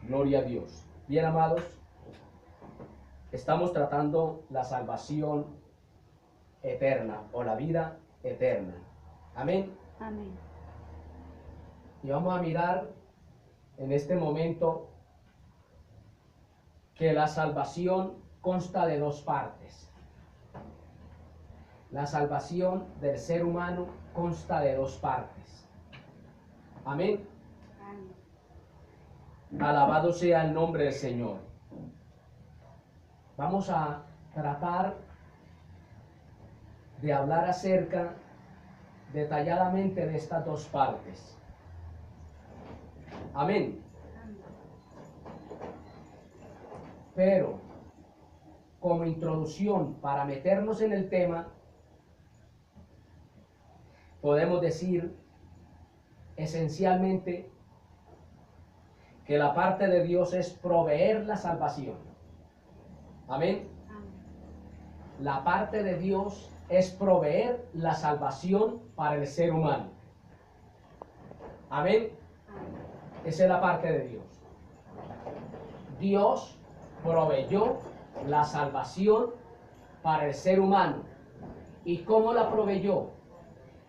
Gloria a Dios. Bien, amados, estamos tratando la salvación eterna o la vida eterna. Amén. Amén. Y vamos a mirar en este momento que la salvación consta de dos partes. La salvación del ser humano consta de dos partes. Amén. Amén. Alabado sea el nombre del Señor. Vamos a tratar de hablar acerca detalladamente de estas dos partes. Amén. Pero, como introducción para meternos en el tema, podemos decir esencialmente que la parte de Dios es proveer la salvación. Amén. La parte de Dios es proveer la salvación para el ser humano. Amén. Esa es la parte de Dios. Dios proveyó la salvación para el ser humano. ¿Y cómo la proveyó?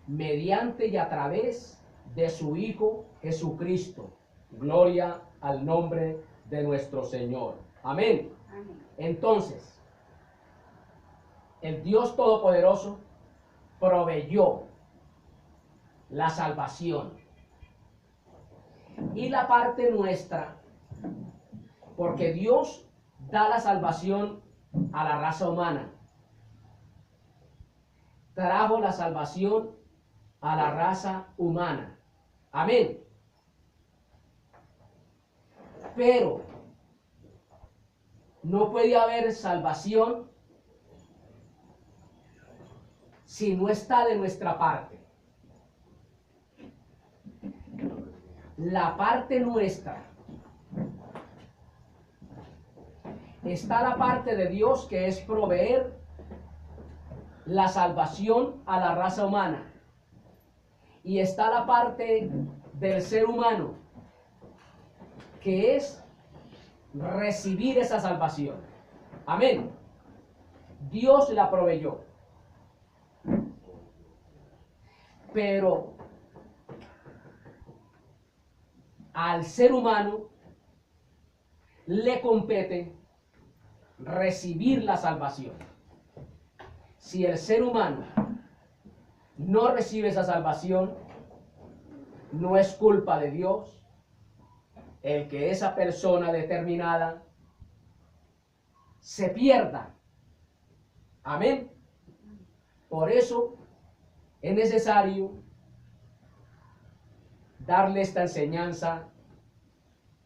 Mediante y a través de su Hijo Jesucristo. Gloria al nombre de nuestro Señor. Amén. Amén. Entonces, el Dios Todopoderoso proveyó la salvación. Y la parte nuestra, porque Dios da la salvación a la raza humana. Trajo la salvación a la raza humana. Amén. Pero no puede haber salvación si no está de nuestra parte. La parte nuestra. Está la parte de Dios, que es proveer la salvación a la raza humana. Y está la parte del ser humano, que es recibir esa salvación. Amén. Dios la proveyó. Pero al ser humano le compete recibir la salvación. Si el ser humano no recibe esa salvación, no es culpa de Dios el que esa persona determinada se pierda. Amén. Por eso es necesario darle esta enseñanza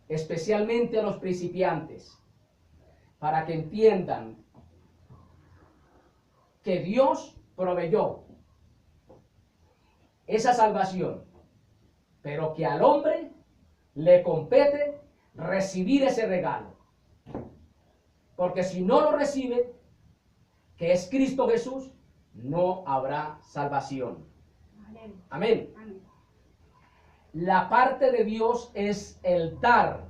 especialmente a los principiantes, para que entiendan que Dios proveyó esa salvación, pero que al hombre le compete recibir ese regalo. Porque si no lo recibe, que es Cristo Jesús, no habrá salvación. Amén. Amén. Amén. La parte de Dios es el dar,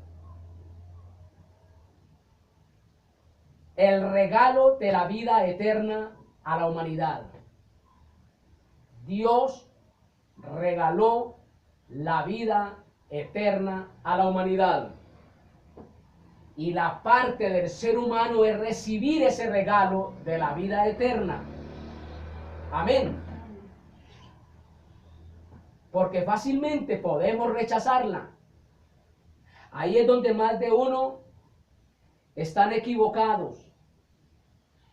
el regalo de la vida eterna a la humanidad. Dios regaló la vida eterna a la humanidad. Y la parte del ser humano es recibir ese regalo de la vida eterna. Amén. Porque fácilmente podemos rechazarla. Ahí es donde más de uno están equivocados.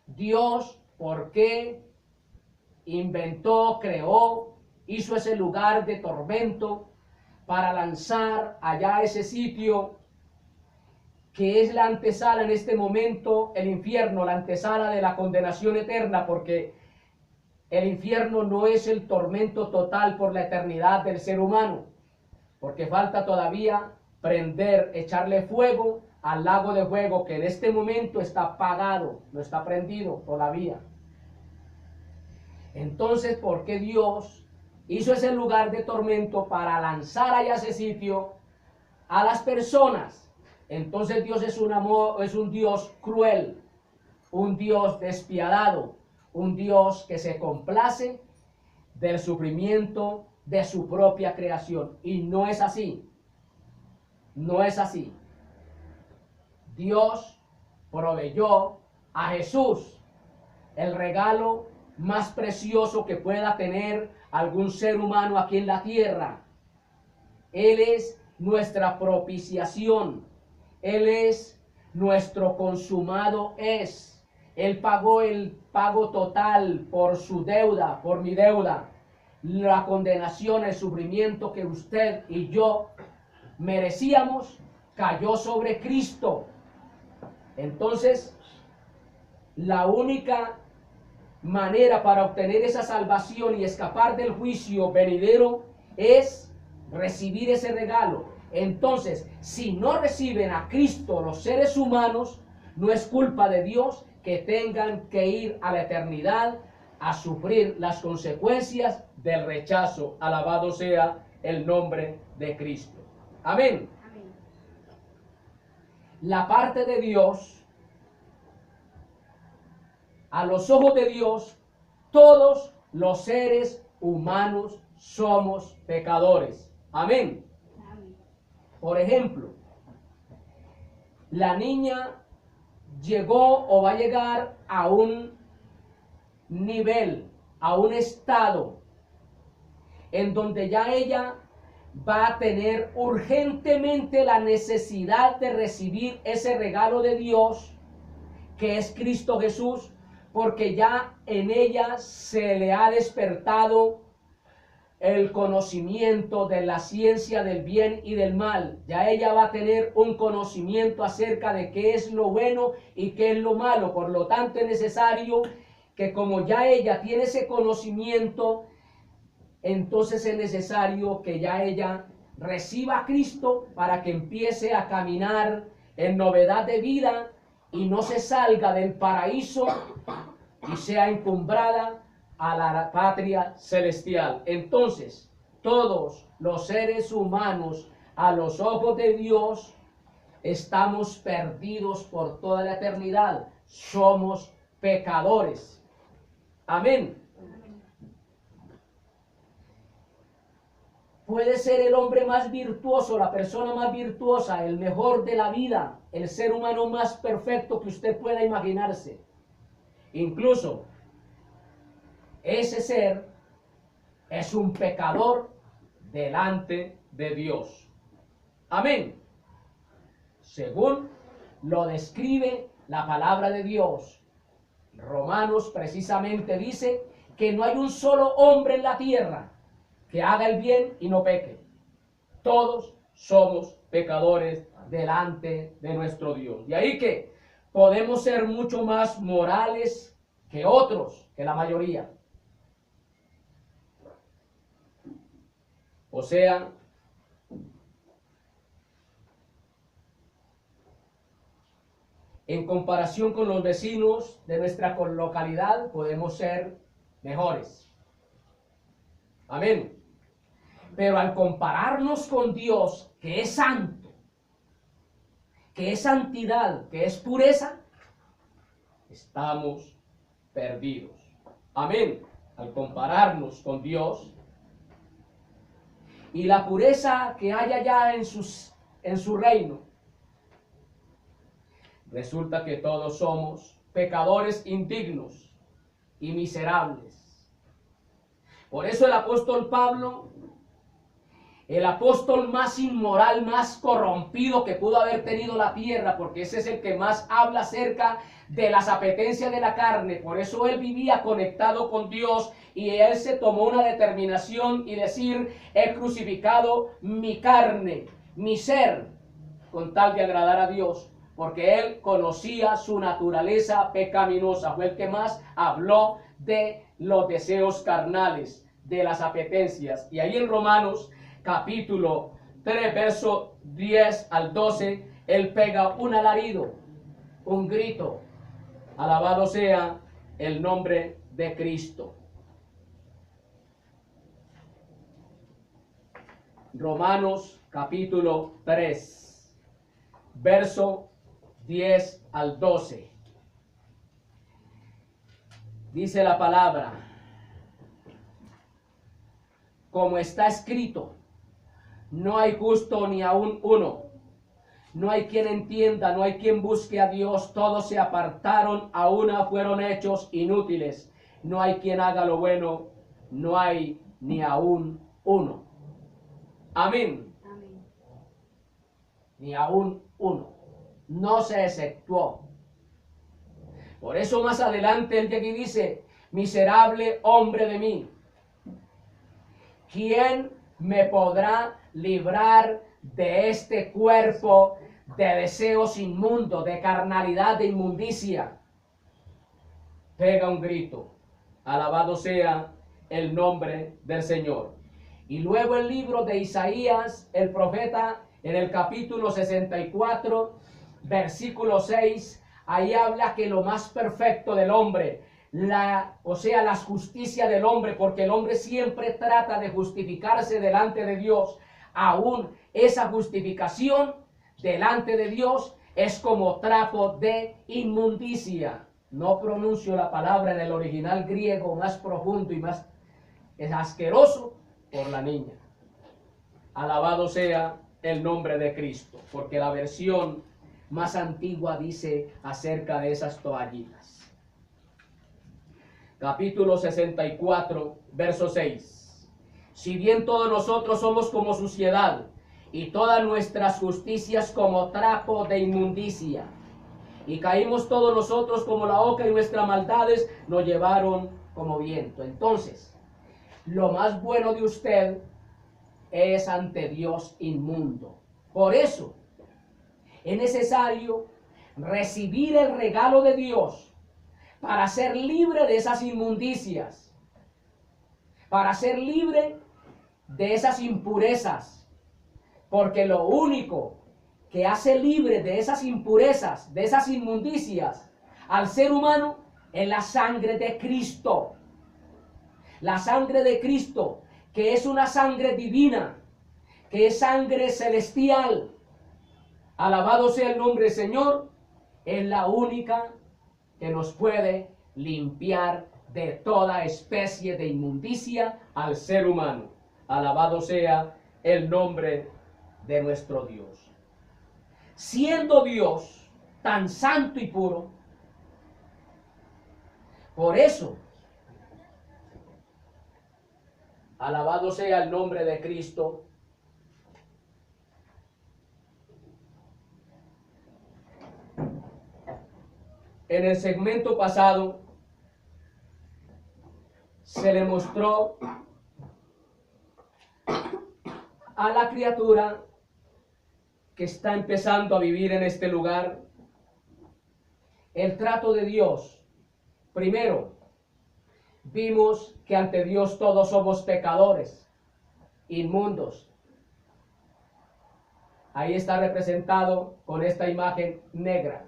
Dios, ¿por qué inventó, creó, hizo ese lugar de tormento para lanzar allá ese sitio que es la antesala en este momento, el infierno, la antesala de la condenación eterna? Porque el infierno no es el tormento total por la eternidad del ser humano, porque falta todavía prender, echarle fuego al lago de fuego, que en este momento está apagado, no está prendido todavía. Entonces, ¿por qué Dios hizo ese lugar de tormento para lanzar allá ese sitio a las personas entonces Dios es un amor, es un Dios cruel, un Dios despiadado, un Dios que se complace del sufrimiento de su propia creación. Y no es así. No es así. Dios proveyó a Jesús el regalo más precioso que pueda tener algún ser humano aquí en la tierra. Él es nuestra propiciación. Él es nuestro consumado es. Él pagó el pago total por su deuda, por mi deuda. La condenación, el sufrimiento que usted y yo merecíamos, cayó sobre Cristo. Entonces, la única manera para obtener esa salvación y escapar del juicio venidero es recibir ese regalo. Entonces, si no reciben a Cristo los seres humanos, no es culpa de Dios que tengan que ir a la eternidad a sufrir las consecuencias del rechazo. Alabado sea el nombre de Cristo. Amén. Amén. La parte de Dios, a los ojos de Dios, todos los seres humanos somos pecadores. Amén. Amén. Por ejemplo, la niña llegó o va a llegar a un nivel, a un estado en donde ya ella va a tener urgentemente la necesidad de recibir ese regalo de Dios que es Cristo Jesús, porque ya en ella se le ha despertado el conocimiento de la ciencia del bien y del mal. Ya ella va a tener un conocimiento acerca de qué es lo bueno y qué es lo malo. Por lo tanto, es necesario que, como ya ella tiene ese conocimiento, entonces es necesario que ya ella reciba a Cristo para que empiece a caminar en novedad de vida y no se salga del paraíso y sea encumbrada a la patria celestial. Entonces, todos los seres humanos a los ojos de Dios estamos perdidos por toda la eternidad. Somos pecadores. Amén. Puede ser el hombre más virtuoso, la persona más virtuosa, el mejor de la vida, el ser humano más perfecto que usted pueda imaginarse. Incluso ese ser es un pecador delante de Dios. Amén. Según lo describe la palabra de Dios. Romanos precisamente dice que no hay un solo hombre en la tierra que haga el bien y no peque. Todos somos pecadores delante de nuestro Dios. De ahí que podemos ser mucho más morales que otros, que la mayoría. O sea, en comparación con los vecinos de nuestra localidad, podemos ser mejores. Amén. Pero al compararnos con Dios, que es santo, que es santidad, que es pureza, estamos perdidos. Amén. Al compararnos con Dios y la pureza que hay allá en su reino, resulta que todos somos pecadores indignos y miserables. Por eso el apóstol Pablo, el apóstol más inmoral, más corrompido que pudo haber tenido la tierra, porque ese es el que más habla acerca de las apetencias de la carne. Por eso él vivía conectado con Dios y él se tomó una determinación y decir: he crucificado mi carne, mi ser, con tal de agradar a Dios, porque él conocía su naturaleza pecaminosa. Fue el que más habló de los deseos carnales, de las apetencias. Y ahí en Romanos capítulo 3, verso 10 al 12, él pega un alarido, un grito: alabado sea el nombre de Cristo. Romanos capítulo 3, verso 10 al 12. Dice la palabra, como está escrito, no hay justo ni aun uno, no hay quien entienda, no hay quien busque a Dios, todos se apartaron, a una fueron hechos inútiles, no hay quien haga lo bueno, no hay ni aun uno. Amén. Amén. Ni aun uno. No se exceptuó. Por eso más adelante el de aquí dice, miserable hombre de mí, ¿quién me podrá librar de este cuerpo de deseos inmundos, de carnalidad, de inmundicia? Pega un grito, alabado sea el nombre del Señor. Y luego el libro de Isaías, el profeta, en el capítulo 64, versículo 6, ahí habla que lo más perfecto del hombre, la justicia del hombre, porque el hombre siempre trata de justificarse delante de Dios, aún esa justificación delante de Dios es como trapo de inmundicia. No pronuncio la palabra en el original griego más profundo y más asqueroso por la niña. Alabado sea el nombre de Cristo, porque la versión más antigua dice acerca de esas toallitas. Capítulo 64, verso 6. Si bien todos nosotros somos como suciedad, y todas nuestras justicias como trapo de inmundicia, y caímos todos nosotros como la oca, y nuestras maldades nos llevaron como viento. Entonces, lo más bueno de usted es ante Dios inmundo. Por eso es necesario recibir el regalo de Dios para ser libre de esas inmundicias, para ser libre de esas impurezas, porque lo único que hace libre de esas impurezas, de esas inmundicias al ser humano es la sangre de Cristo. La sangre de Cristo, que es una sangre divina, que es sangre celestial. Alabado sea el nombre del Señor, es la única que nos puede limpiar de toda especie de inmundicia al ser humano. Alabado sea el nombre de nuestro Dios. Siendo Dios tan santo y puro, por eso, alabado sea el nombre de Cristo, en el segmento pasado se le mostró a la criatura que está empezando a vivir en este lugar el trato de Dios. Primero, vimos que ante Dios todos somos pecadores, inmundos. Ahí está representado con esta imagen negra.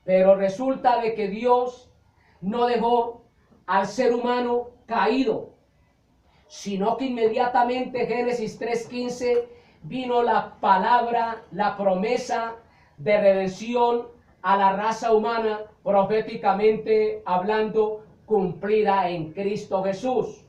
Pero resulta de que Dios no dejó al ser humano caído, sino que inmediatamente Génesis 3:15 vino la palabra, la promesa de redención a la raza humana, proféticamente hablando, cumplida en Cristo Jesús.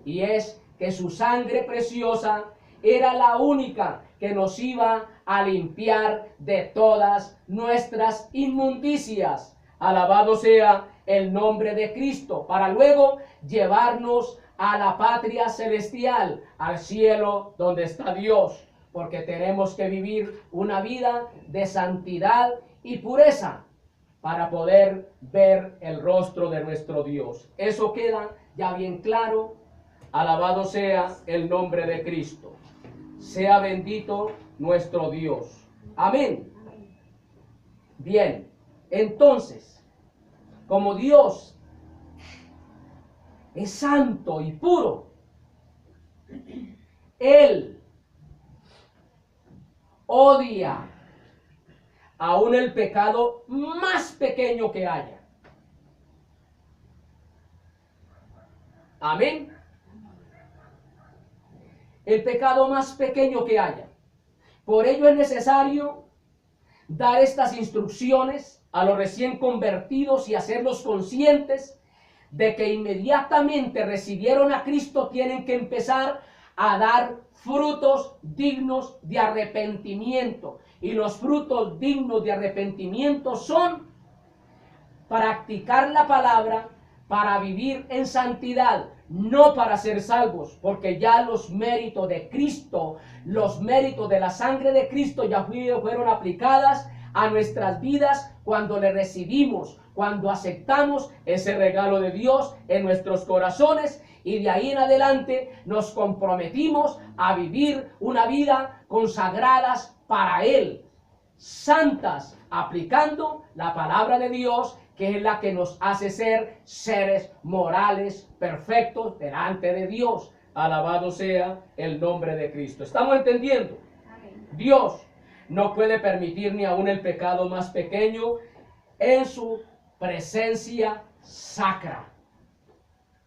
Y es que su sangre preciosa era la única que nos iba a limpiar de todas nuestras inmundicias. Alabado sea el nombre de Cristo, para luego llevarnos a la patria celestial, al cielo donde está Dios, porque tenemos que vivir una vida de santidad y pureza para poder ver el rostro de nuestro Dios. Eso queda ya bien claro. Alabado sea el nombre de Cristo. Sea bendito nuestro Dios. Amén. Bien, entonces, como Dios es santo y puro, Él odia aún el pecado más pequeño que haya. Amén. El pecado más pequeño que haya. Por ello es necesario dar estas instrucciones a los recién convertidos y hacerlos conscientes de que inmediatamente recibieron a Cristo tienen que empezar a dar frutos dignos de arrepentimiento. Y los frutos dignos de arrepentimiento son practicar la palabra para vivir en santidad, no para ser salvos, porque ya los méritos de Cristo, los méritos de la sangre de Cristo ya fueron aplicadas a nuestras vidas cuando le recibimos, cuando aceptamos ese regalo de Dios en nuestros corazones, y de ahí en adelante nos comprometimos a vivir una vida consagradas para Él, santas, aplicando la palabra de Dios, que es la que nos hace ser seres morales perfectos delante de Dios. Alabado sea el nombre de Cristo. ¿Estamos entendiendo? Amén. Dios no puede permitir ni aun el pecado más pequeño en su presencia sacra,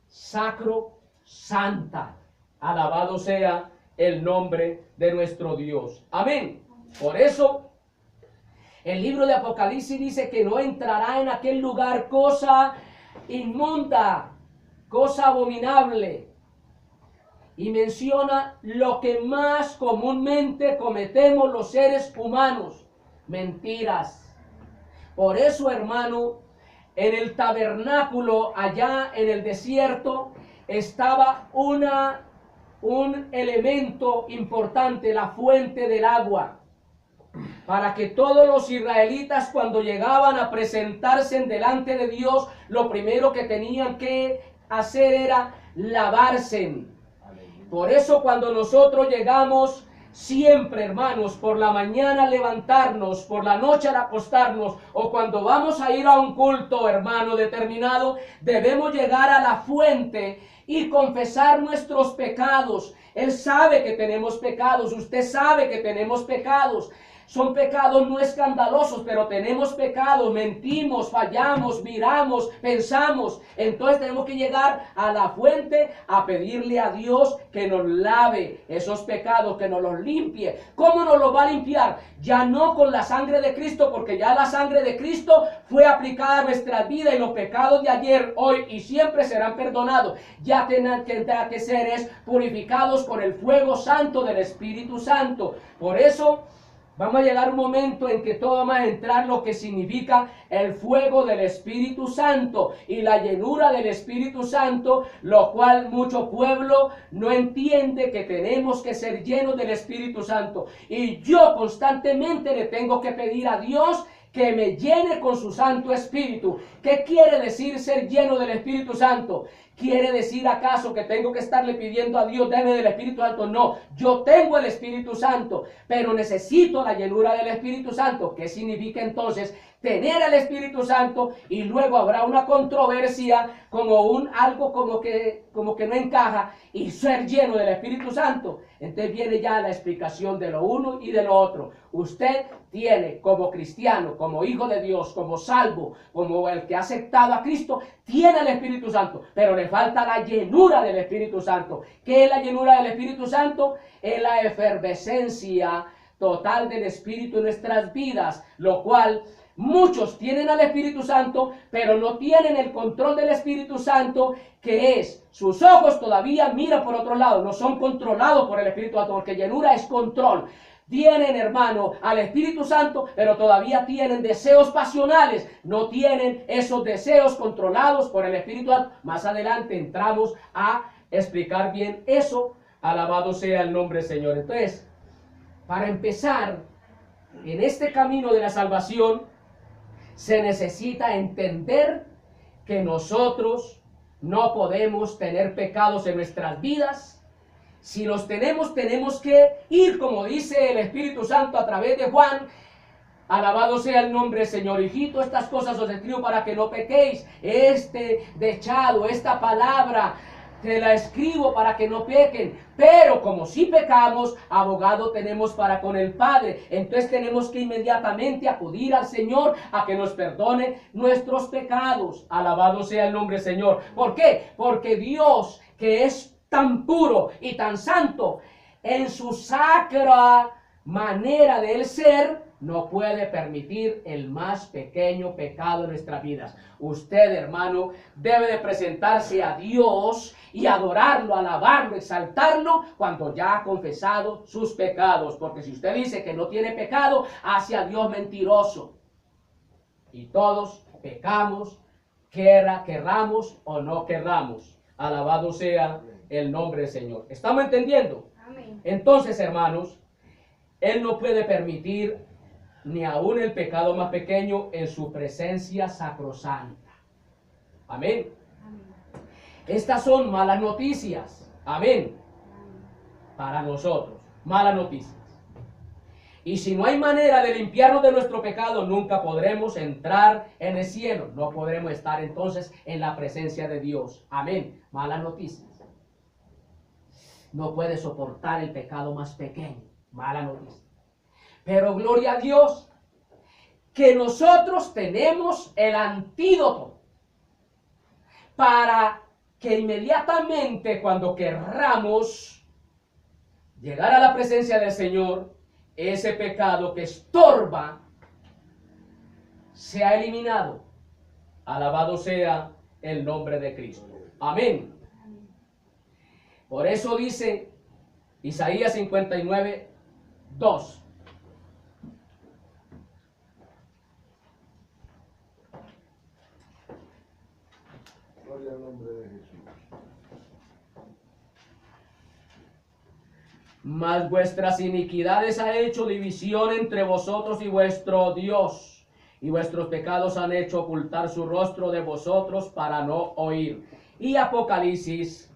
sacro, santa. Alabado sea el nombre de nuestro Dios. Amén. Por eso el libro de Apocalipsis dice que no entrará en aquel lugar cosa inmunda, cosa abominable. Y menciona lo que más comúnmente cometemos los seres humanos: mentiras. Por eso, hermano, en el tabernáculo allá en el desierto estaba un elemento importante, la fuente del agua, para que todos los israelitas, cuando llegaban a presentarse delante de Dios, lo primero que tenían que hacer era lavarse. Por eso cuando nosotros llegamos, siempre, hermanos, por la mañana levantarnos, por la noche al acostarnos, o cuando vamos a ir a un culto, hermano, determinado, debemos llegar a la fuente y confesar nuestros pecados. Él sabe que tenemos pecados, usted sabe que tenemos pecados. Son pecados no escandalosos, pero tenemos pecados, mentimos, fallamos, miramos, pensamos. Entonces tenemos que llegar a la fuente a pedirle a Dios que nos lave esos pecados, que nos los limpie. ¿Cómo nos los va a limpiar? Ya no con la sangre de Cristo, porque ya la sangre de Cristo fue aplicada a nuestra vida y los pecados de ayer, hoy y siempre serán perdonados. Ya tendrán que ser purificados con el fuego santo del Espíritu Santo. Por eso vamos a llegar a un momento en que todo va a entrar lo que significa el fuego del Espíritu Santo y la llenura del Espíritu Santo, lo cual mucho pueblo no entiende que tenemos que ser llenos del Espíritu Santo. Y yo constantemente le tengo que pedir a Dios que me llene con su Santo Espíritu. ¿Qué quiere decir ser lleno del Espíritu Santo? ¿Quiere decir acaso que tengo que estarle pidiendo a Dios, deme del Espíritu Santo? No, yo tengo el Espíritu Santo, pero necesito la llenura del Espíritu Santo. ¿Qué significa entonces tener el Espíritu Santo? Y luego habrá una controversia, como algo como que no encaja, y ser lleno del Espíritu Santo. Entonces viene ya la explicación de lo uno y de lo otro. Usted tiene, como cristiano, como hijo de Dios, como salvo, como el que ha aceptado a Cristo, tiene el Espíritu Santo, pero le falta la llenura del Espíritu Santo. ¿Qué es la llenura del Espíritu Santo? Es la efervescencia total del Espíritu en nuestras vidas, lo cual muchos tienen al Espíritu Santo, pero no tienen el control del Espíritu Santo, que es, sus ojos todavía miran por otro lado, no son controlados por el Espíritu Santo, porque llenura es control. Tienen, hermano, al Espíritu Santo, pero todavía tienen deseos pasionales, no tienen esos deseos controlados por el Espíritu Santo. Más adelante entramos a explicar bien eso. Alabado sea el nombre del Señor. Entonces, para empezar, en este camino de la salvación, se necesita entender que nosotros no podemos tener pecados en nuestras vidas. Si los tenemos, tenemos que ir, como dice el Espíritu Santo a través de Juan. Alabado sea el nombre del Señor. Hijito, estas cosas os escribo para que no pequéis. Este dechado, esta palabra, te la escribo para que no pequen. Pero como si pecamos, abogado tenemos para con el Padre. Entonces tenemos que inmediatamente acudir al Señor a que nos perdone nuestros pecados. Alabado sea el nombre del Señor. ¿Por qué? Porque Dios, que es tan puro y tan santo, en su sacra manera de él ser, no puede permitir el más pequeño pecado en nuestras vidas. Usted, hermano, debe de presentarse a Dios y adorarlo, alabarlo, exaltarlo cuando ya ha confesado sus pecados. Porque si usted dice que no tiene pecado, hace a Dios mentiroso. Y todos pecamos, querramos o no querramos. Alabado sea el nombre del Señor. ¿Estamos entendiendo? Amén. Entonces, hermanos, Él no puede permitir ni aún el pecado más pequeño en su presencia sacrosanta. Amén. Amén. Estas son malas noticias. Amén. Amén. Para nosotros, malas noticias. Y si no hay manera de limpiarnos de nuestro pecado, nunca podremos entrar en el cielo. No podremos estar entonces en la presencia de Dios. Amén. Malas noticias. No puede soportar el pecado más pequeño. Mala noticia. Pero gloria a Dios que nosotros tenemos el antídoto para que inmediatamente cuando querramos llegar a la presencia del Señor, ese pecado que estorba sea eliminado. Alabado sea el nombre de Cristo. Amén. Por eso dice Isaías 59, 2. Gloria al nombre de Jesús. Mas vuestras iniquidades ha hecho división entre vosotros y vuestro Dios, y vuestros pecados han hecho ocultar su rostro de vosotros para no oír. Y Apocalipsis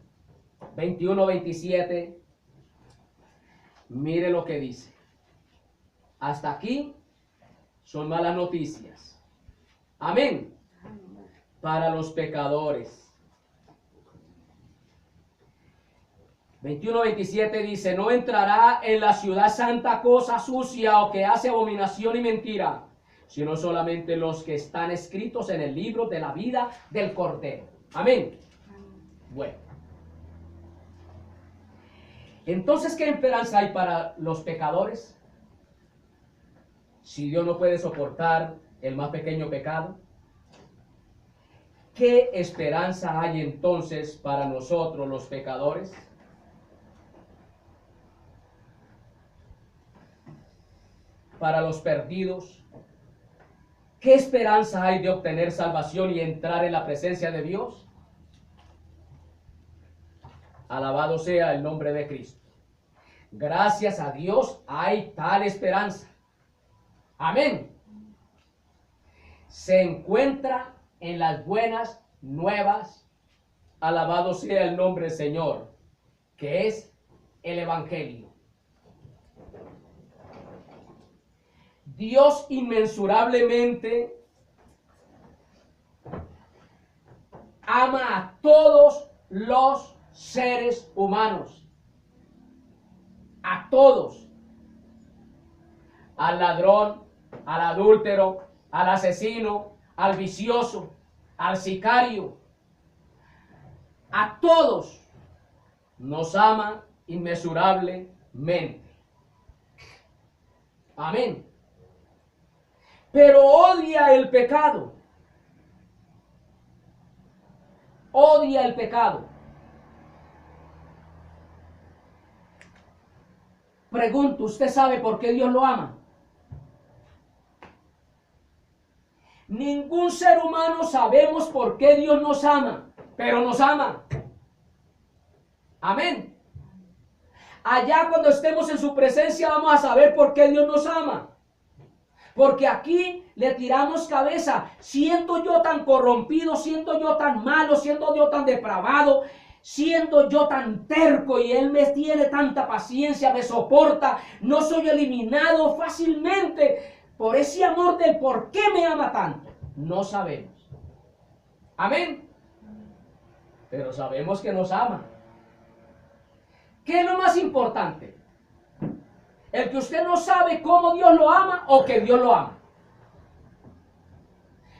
21, 27, mire lo que dice. Hasta aquí son malas noticias. Amén. Para los pecadores. 21:27 dice: no entrará en la ciudad santa cosa sucia o que hace abominación y mentira, sino solamente los que están escritos en el libro de la vida del Cordero. Amén. Bueno. Entonces, ¿qué esperanza hay para los pecadores? Si Dios no puede soportar el más pequeño pecado, ¿qué esperanza hay entonces para nosotros los pecadores? Para los perdidos, ¿qué esperanza hay de obtener salvación y entrar en la presencia de Dios? Alabado sea el nombre de Cristo. Gracias a Dios hay tal esperanza. Amén. Se encuentra en las buenas nuevas. Alabado sea el nombre del Señor, que es el Evangelio. Dios inmensurablemente ama a todos los seres humanos. A todos. Al ladrón, al adúltero, al asesino, al vicioso, al sicario. A todos nos ama inmesurablemente. Amén. Pero odia el pecado. Odia el pecado. Pregunto, ¿usted sabe por qué Dios lo ama? Ningún ser humano sabemos por qué Dios nos ama, pero nos ama. Amén. Allá cuando estemos en su presencia vamos a saber por qué Dios nos ama. Porque aquí le tiramos cabeza, siendo yo tan corrompido, siendo yo tan malo, siendo yo tan depravado, siendo yo tan terco y Él me tiene tanta paciencia, me soporta, no soy eliminado fácilmente por ese amor del por qué me ama tanto. No sabemos. Amén. Pero sabemos que nos ama. ¿Qué es lo más importante? El que usted no sabe cómo Dios lo ama o que Dios lo ama.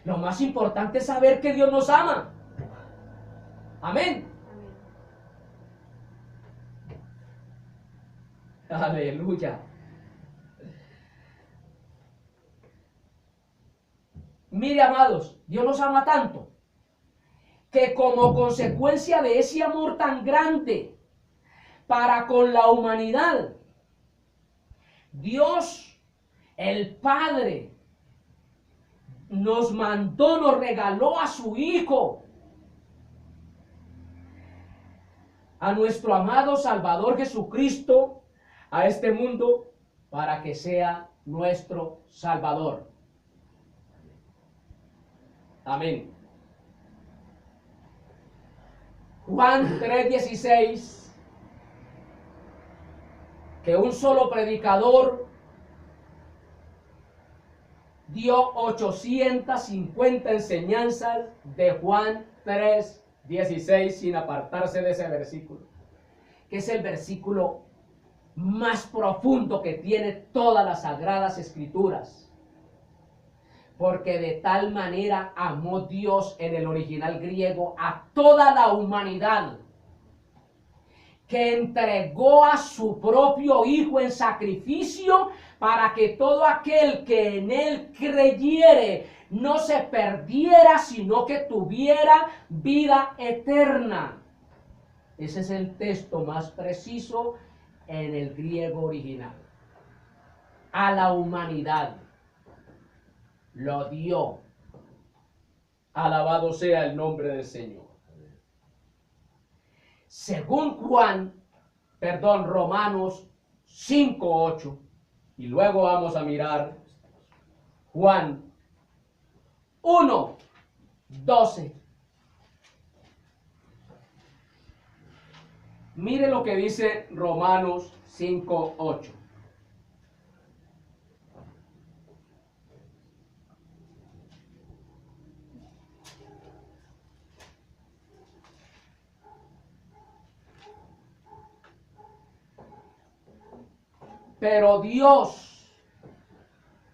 Lo más importante es saber que Dios nos ama. Amén. Aleluya. Mire, amados, Dios nos ama tanto que como consecuencia de ese amor tan grande para con la humanidad, Dios, el Padre, nos mandó, nos regaló a su Hijo, a nuestro amado Salvador Jesucristo, a este mundo, para que sea nuestro Salvador. Amén. Juan 3:16, que un solo predicador dio 850 enseñanzas de Juan 3:16 sin apartarse de ese versículo, que es el versículo más profundo que tiene todas las sagradas escrituras. Porque de tal manera amó Dios en el original griego a toda la humanidad, que entregó a su propio Hijo en sacrificio para que todo aquel que en él creyere no se perdiera, sino que tuviera vida eterna. Ese es el texto más preciso en el griego original. A la humanidad lo dio. Alabado sea el nombre del Señor. Según Romanos 5:8, y luego vamos a mirar Juan 1:12. Mire lo que dice Romanos 5:8. Pero Dios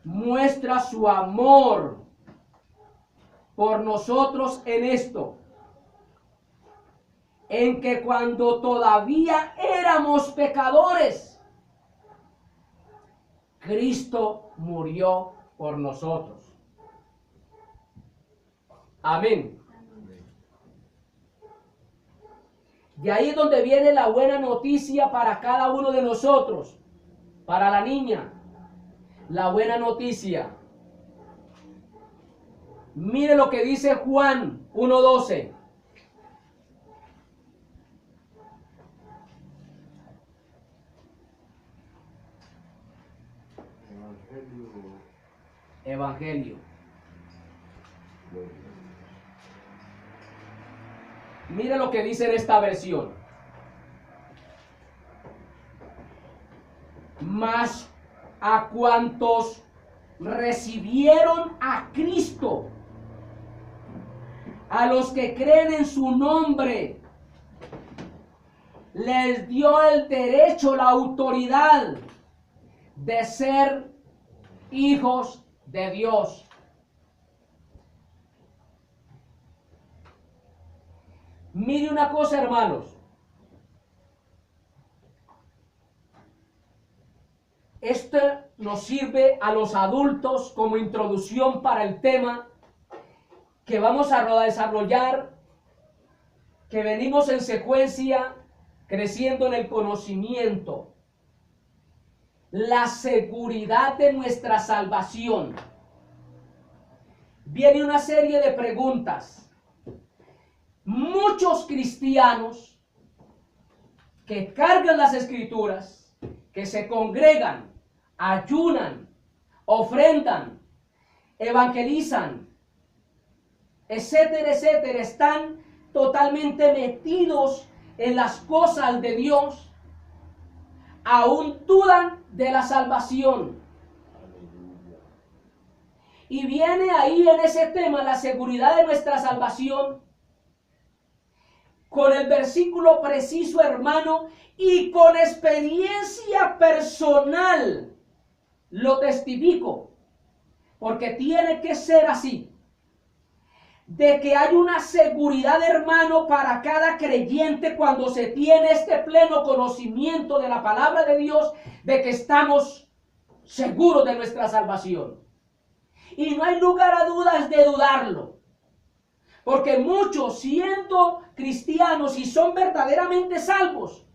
muestra su amor por nosotros en esto, en que cuando todavía éramos pecadores, Cristo murió por nosotros. Amén. De ahí es donde viene la buena noticia para cada uno de nosotros. Para la niña, la buena noticia. Mire lo que dice Juan 1:12. Evangelio. Mire lo que dice en esta versión. Mas a cuantos recibieron a Cristo, a los que creen en su nombre, les dio el derecho, la autoridad de ser hijos de Dios. Mire una cosa, hermanos. Esto nos sirve a los adultos como introducción para el tema que vamos a desarrollar, que venimos en secuencia creciendo en el conocimiento. La seguridad de nuestra salvación. Viene una serie de preguntas. Muchos cristianos que cargan las escrituras, que se congregan, ayunan, ofrendan, evangelizan, etcétera, etcétera, están totalmente metidos en las cosas de Dios, aún dudan de la salvación. Y viene ahí en ese tema la seguridad de nuestra salvación con el versículo preciso, hermano, y con experiencia personal. Lo testifico, porque tiene que ser así, de que hay una seguridad, hermano, para cada creyente cuando se tiene este pleno conocimiento de la palabra de Dios, de que estamos seguros de nuestra salvación. Y no hay lugar a dudas de dudarlo. Porque muchos, siendo cristianos y son verdaderamente salvos,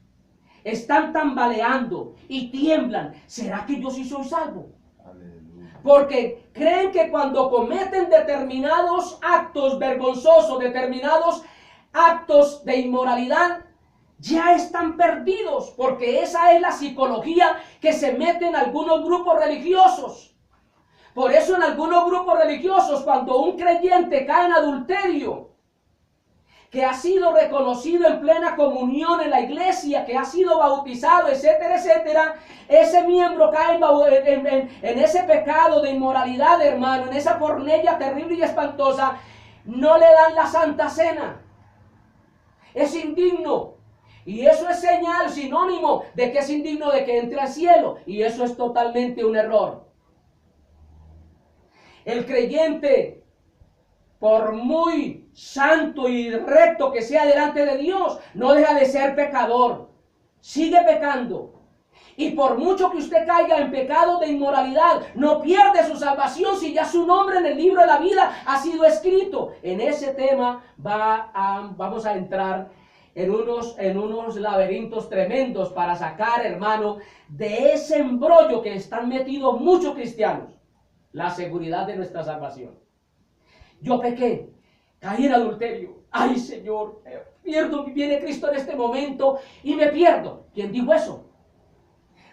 están tambaleando y tiemblan. ¿Será que yo sí soy salvo? Aleluya. Porque creen que cuando cometen determinados actos vergonzosos, determinados actos de inmoralidad, ya están perdidos, porque esa es la psicología que se mete en algunos grupos religiosos. Por eso en algunos grupos religiosos, cuando un creyente cae en adulterio, que ha sido reconocido en plena comunión en la iglesia, que ha sido bautizado, etcétera, etcétera, ese miembro cae en ese pecado de inmoralidad, hermano, en esa pornella terrible y espantosa, no le dan la Santa Cena. Es indigno. Y eso es señal, sinónimo de que es indigno de que entre al cielo. Y eso es totalmente un error. El creyente, por muy santo y recto que sea delante de Dios, no deja de ser pecador. Sigue pecando. Y por mucho que usted caiga en pecado de inmoralidad, no pierde su salvación si ya su nombre en el libro de la vida ha sido escrito. En ese tema vamos a entrar en unos laberintos tremendos para sacar, hermano, de ese embrollo que están metidos muchos cristianos. La seguridad de nuestra salvación. Yo pequé, caí en adulterio. Ay, Señor, viene Cristo en este momento y me pierdo. ¿Quién dijo eso?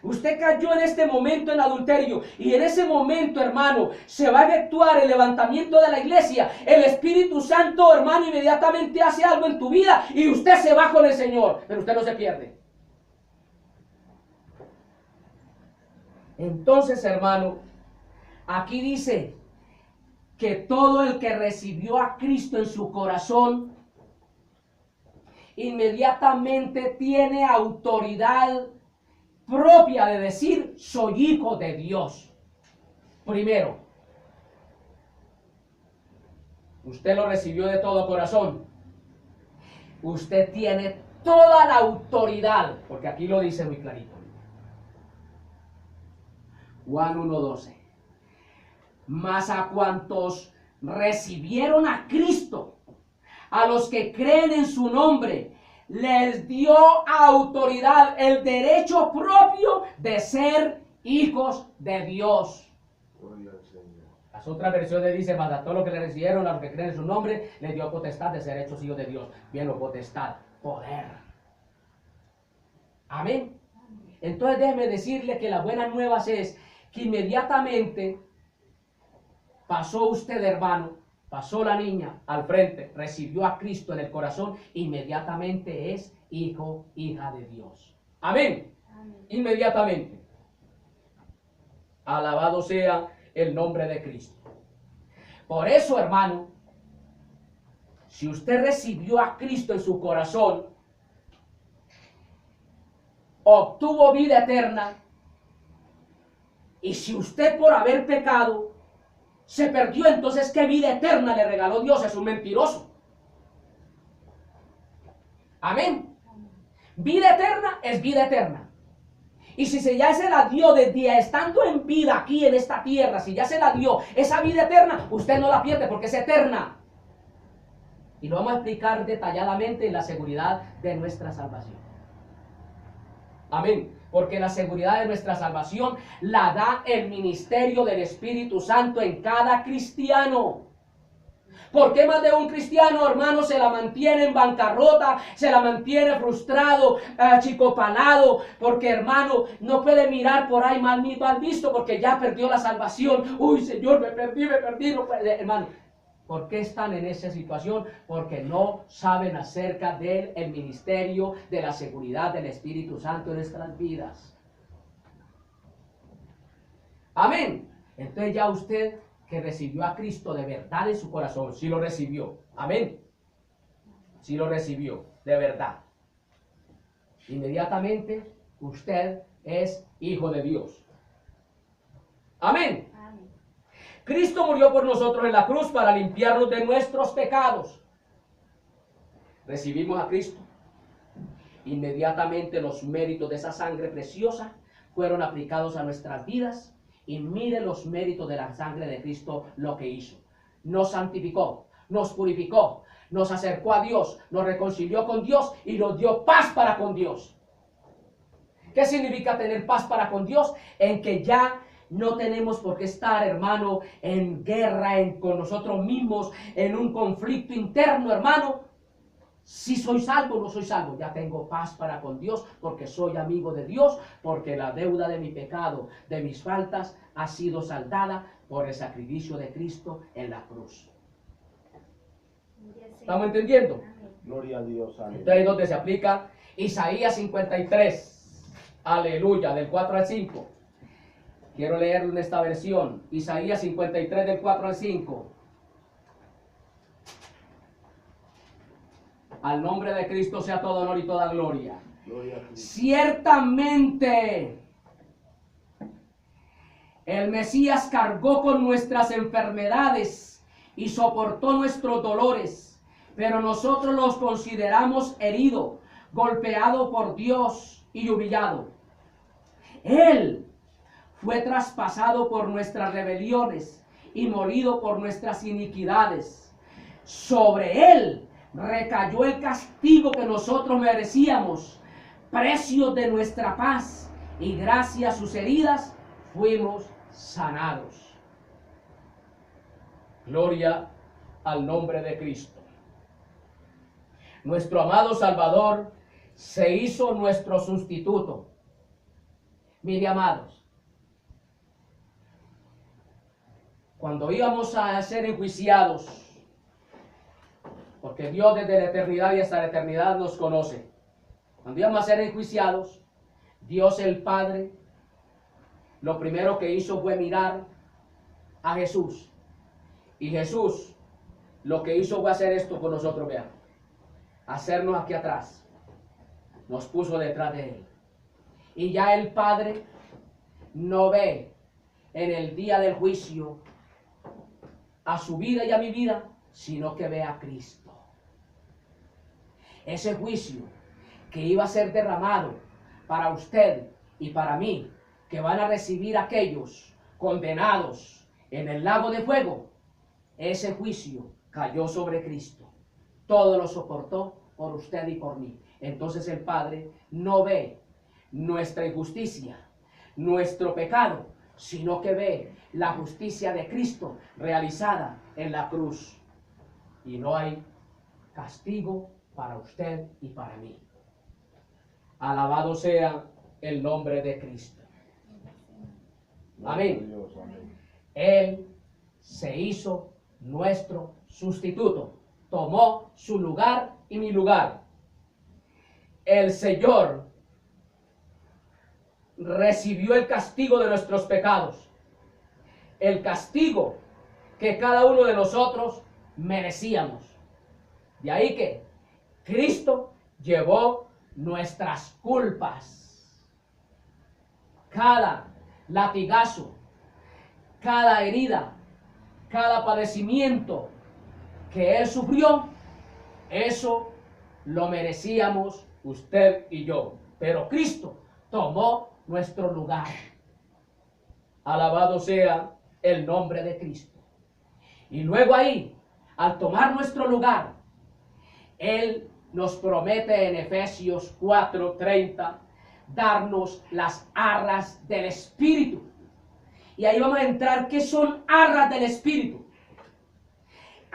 Usted cayó en este momento en adulterio y en ese momento, hermano, se va a efectuar el levantamiento de la iglesia. El Espíritu Santo, hermano, inmediatamente hace algo en tu vida y usted se va con el Señor, pero usted no se pierde. Entonces, hermano, aquí dice que todo el que recibió a Cristo en su corazón inmediatamente tiene autoridad propia de decir, soy hijo de Dios. Primero, usted lo recibió de todo corazón. Usted tiene toda la autoridad, porque aquí lo dice muy clarito. Juan 1:12. Mas a cuantos recibieron a Cristo, a los que creen en su nombre, les dio autoridad, el derecho propio de ser hijos de Dios. Gloria al Señor. Las otras versiones dicen, mas a todos los que le recibieron, a los que creen en su nombre, les dio potestad de ser hechos hijos de Dios. Bien, lo potestad, poder. Amén. Entonces déjeme decirle que las buenas nuevas es que inmediatamente pasó usted, hermano, pasó la niña al frente, recibió a Cristo en el corazón, inmediatamente es hijo, hija de Dios. Amén. Amén. Inmediatamente. Alabado sea el nombre de Cristo. Por eso, hermano, si usted recibió a Cristo en su corazón, obtuvo vida eterna, y si usted por haber pecado se perdió, entonces ¿qué vida eterna le regaló Dios? Es un mentiroso. Amén. Vida eterna es vida eterna. Y si ya se la dio desde estando en vida aquí en esta tierra, si ya se la dio esa vida eterna, usted no la pierde porque es eterna. Y lo vamos a explicar detalladamente en la seguridad de nuestra salvación. Amén. Porque la seguridad de nuestra salvación la da el ministerio del Espíritu Santo en cada cristiano. ¿Por qué más de un cristiano, hermano, se la mantiene en bancarrota, se la mantiene frustrado, achicopalado? Porque, hermano, no puede mirar por ahí mal visto porque ya perdió la salvación. Uy, Señor, me perdí, no puede, hermano. ¿Por qué están en esa situación? Porque no saben acerca del ministerio de la seguridad del Espíritu Santo en nuestras vidas. Amén. Entonces ya usted que recibió a Cristo de verdad en su corazón, sí lo recibió. Amén. Sí lo recibió, de verdad. Inmediatamente usted es hijo de Dios. Amén. Cristo murió por nosotros en la cruz para limpiarnos de nuestros pecados. Recibimos a Cristo. Inmediatamente los méritos de esa sangre preciosa fueron aplicados a nuestras vidas Y mire los méritos de la sangre de Cristo, lo que hizo. Nos santificó, nos purificó, nos acercó a Dios, nos reconcilió con Dios y nos dio paz para con Dios. ¿Qué significa tener paz para con Dios? En que ya no tenemos por qué estar, hermano, en guerra con nosotros mismos, en un conflicto interno, hermano. Si soy salvo o no soy salvo, ya tengo paz para con Dios, porque soy amigo de Dios, porque la deuda de mi pecado, de mis faltas, ha sido saldada por el sacrificio de Cristo en la cruz. ¿Estamos entendiendo? Gloria a Dios. Amén. Entonces ahí es donde se aplica Isaías 53. Aleluya, del 4 al 5. Quiero leerlo en esta versión. Isaías 53 del 4 al 5. Al nombre de Cristo sea todo honor y toda gloria. Gloria a Cristo. Ciertamente, el Mesías cargó con nuestras enfermedades y soportó nuestros dolores, pero nosotros los consideramos herido, golpeado por Dios y humillado. Él fue traspasado por nuestras rebeliones y molido por nuestras iniquidades. Sobre él recayó el castigo que nosotros merecíamos, precio de nuestra paz, y gracias a sus heridas fuimos sanados. Gloria al nombre de Cristo. Nuestro amado Salvador se hizo nuestro sustituto. Mire, amados, cuando íbamos a ser enjuiciados, porque Dios desde la eternidad y hasta la eternidad nos conoce, cuando íbamos a ser enjuiciados, Dios el Padre, lo primero que hizo fue mirar a Jesús. Y Jesús lo que hizo fue hacer esto con nosotros, vean. Hacernos aquí atrás. Nos puso detrás de él. Y ya el Padre no ve en el día del juicio a su vida y a mi vida, sino que ve a Cristo. Ese juicio que iba a ser derramado para usted y para mí, que van a recibir aquellos condenados en el lago de fuego, ese juicio cayó sobre Cristo. Todo lo soportó por usted y por mí. Entonces el Padre no ve nuestra injusticia, nuestro pecado, sino que ve la justicia de Cristo realizada en la cruz. Y no hay castigo para usted y para mí. Alabado sea el nombre de Cristo. Amén. Gloria a Dios. Amén. Él se hizo nuestro sustituto. Tomó su lugar y mi lugar. El Señor recibió el castigo de nuestros pecados. El castigo que cada uno de nosotros merecíamos. De ahí que Cristo llevó nuestras culpas. Cada latigazo, cada herida, cada padecimiento que Él sufrió, eso lo merecíamos usted y yo. Pero Cristo tomó nuestro lugar. Alabado sea el nombre de Cristo. Y luego ahí, al tomar nuestro lugar, Él nos promete en Efesios 4:30 darnos las arras del Espíritu. Y ahí vamos a entrar, ¿qué son arras del Espíritu?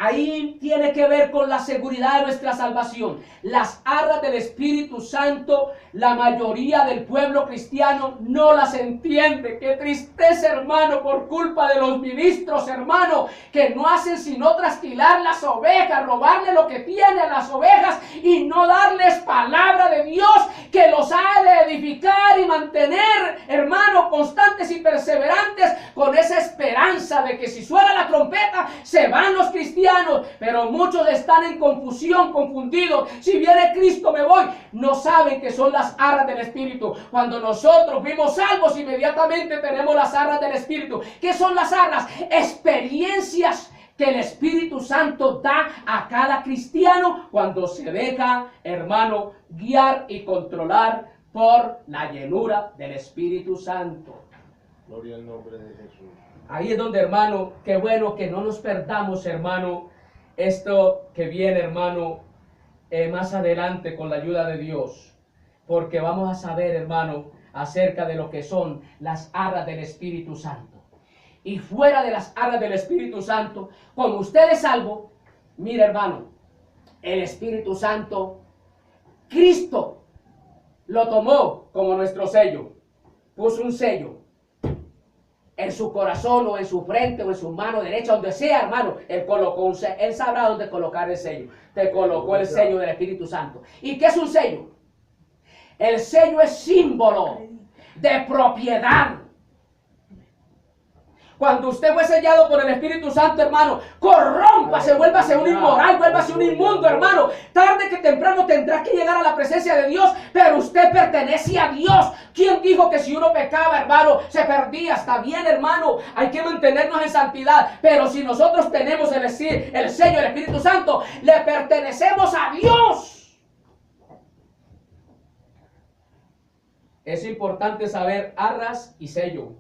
Ahí tiene que ver con la seguridad de nuestra salvación. Las arras del Espíritu Santo, la mayoría del pueblo cristiano no las entiende. Qué tristeza, hermano, por culpa de los ministros, hermano, que no hacen sino trasquilar las ovejas, robarle lo que tiene a las ovejas y no darles palabra de Dios que los ha de edificar y mantener, hermano, constantes y perseverantes con esa esperanza de que si suena la trompeta se van los cristianos. Pero muchos están en confusión, confundidos. Si viene Cristo me voy. No saben que son las arras del Espíritu. Cuando nosotros fuimos salvos, inmediatamente tenemos las arras del Espíritu. ¿Qué son las arras? Experiencias que el Espíritu Santo da a cada cristiano cuando se deja, hermano, guiar y controlar por la llenura del Espíritu Santo. Gloria al nombre de Jesús. Ahí es donde, hermano, qué bueno que no nos perdamos, hermano, esto que viene, hermano, más adelante con la ayuda de Dios. Porque vamos a saber, hermano, acerca de lo que son las arras del Espíritu Santo. Y fuera de las arras del Espíritu Santo, como usted es salvo, mire, hermano, el Espíritu Santo, Cristo lo tomó como nuestro sello. Puso un sello en su corazón o en su frente o en su mano derecha, donde sea, hermano. Él colocó un sello. Él sabrá dónde colocar el sello. Te colocó el sello del Espíritu Santo. ¿Y qué es un sello? El sello es símbolo de propiedad. Cuando usted fue sellado por el Espíritu Santo, hermano, corrómpase, vuélvase un inmoral, vuélvase un inmundo, hermano. Tarde que temprano tendrá que llegar a la presencia de Dios, pero usted pertenece a Dios. ¿Quién dijo que si uno pecaba, hermano, se perdía? Está bien, hermano, hay que mantenernos en santidad, pero si nosotros tenemos el sello del Espíritu Santo, le pertenecemos a Dios. Es importante saber arras y sello.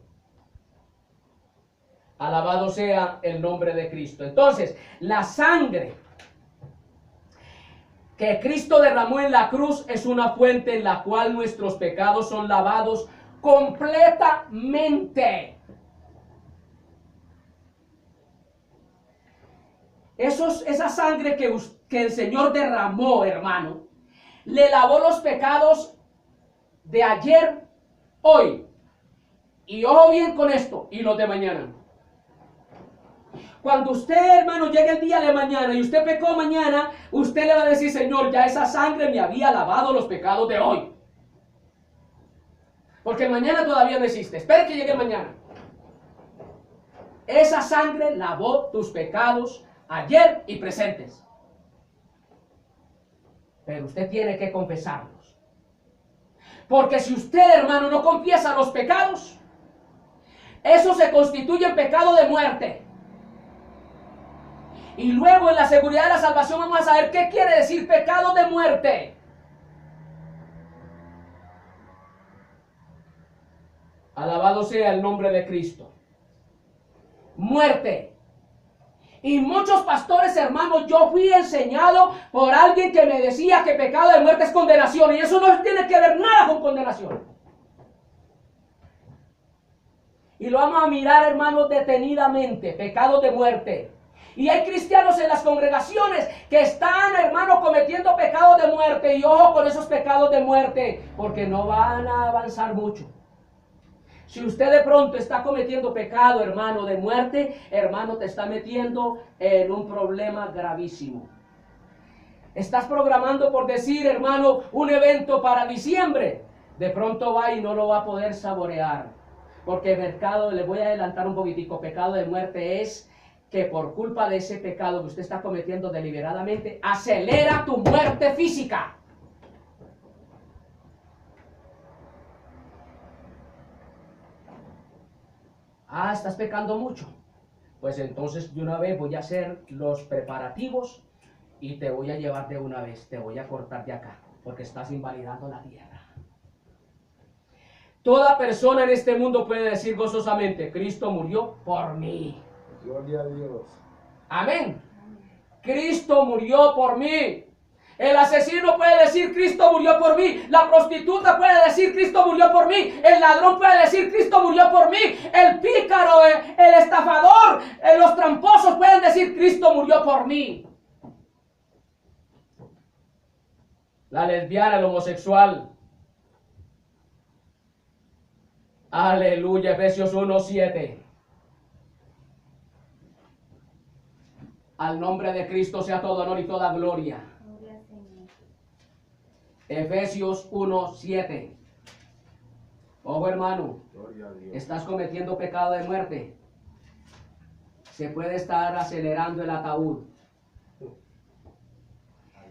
Alabado sea el nombre de Cristo. Entonces, la sangre que Cristo derramó en la cruz es una fuente en la cual nuestros pecados son lavados completamente. Esa sangre que el Señor derramó, hermano, le lavó los pecados de ayer, hoy. Y ojo bien con esto, y los de mañana. Cuando usted, hermano, llegue el día de mañana y usted pecó mañana, usted le va a decir, Señor, ya esa sangre me había lavado los pecados de hoy. Porque mañana todavía no existe. Espere que llegue mañana. Esa sangre lavó tus pecados ayer y presentes. Pero usted tiene que confesarlos. Porque si usted, hermano, no confiesa los pecados, eso se constituye en pecado de muerte. Y luego en la seguridad de la salvación vamos a saber qué quiere decir pecado de muerte. Alabado sea el nombre de Cristo. Muerte. Y muchos pastores, hermanos, yo fui enseñado por alguien que me decía que pecado de muerte es condenación. Y eso no tiene que ver nada con condenación. Y lo vamos a mirar, hermanos, detenidamente. Pecado de muerte. Y hay cristianos en las congregaciones que están, hermanos, cometiendo pecados de muerte. Y ojo con esos pecados de muerte, porque no van a avanzar mucho. Si usted de pronto está cometiendo pecado, hermano, de muerte, hermano, te está metiendo en un problema gravísimo. Estás programando, por decir, hermano, un evento para diciembre. De pronto va y no lo va a poder saborear. Porque el pecado, le voy a adelantar un poquitico, pecado de muerte es que por culpa de ese pecado que usted está cometiendo deliberadamente, acelera tu muerte física. Ah, estás pecando mucho. Pues entonces de una vez voy a hacer los preparativos y te voy a llevar de una vez, te voy a cortar de acá, porque estás invalidando la tierra. Toda persona en este mundo puede decir gozosamente, Cristo murió por mí. Gloria a Dios. Amén. Cristo murió por mí. El asesino puede decir Cristo murió por mí. La prostituta puede decir Cristo murió por mí. El ladrón puede decir Cristo murió por mí. El pícaro, el estafador, los tramposos pueden decir Cristo murió por mí. La lesbiana, el homosexual. Aleluya, Efesios 1:7. Al nombre de Cristo sea todo honor y toda gloria. Efesios 1:7. Ojo, hermano, estás cometiendo pecado de muerte. Se puede estar acelerando el ataúd.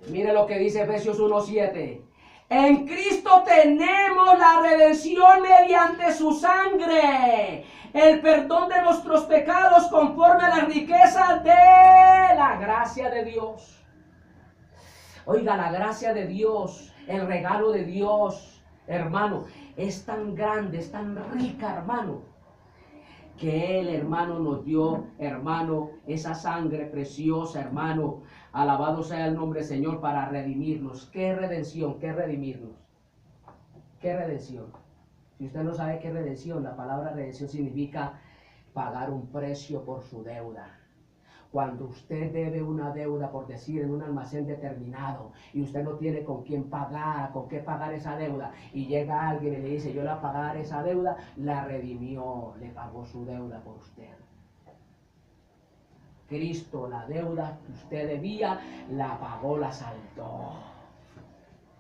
Mire lo que dice Efesios 1:7. En Cristo tenemos la redención mediante su sangre, el perdón de nuestros pecados conforme a la riqueza de la gracia de Dios. Oiga, la gracia de Dios, el regalo de Dios, hermano, es tan grande, es tan rica, hermano, que Él, hermano, nos dio, hermano, esa sangre preciosa, hermano. Alabado sea el nombre del Señor para redimirnos. ¿Qué redención? ¿Qué redimirnos? ¿Qué redención? Si usted no sabe qué redención, la palabra redención significa pagar un precio por su deuda. Cuando usted debe una deuda, por decir, en un almacén determinado, y usted no tiene con quién pagar, con qué pagar esa deuda, y llega alguien y le dice, yo le voy a pagar esa deuda, la redimió, le pagó su deuda por usted. Cristo, la deuda que usted debía, la pagó, la saldó.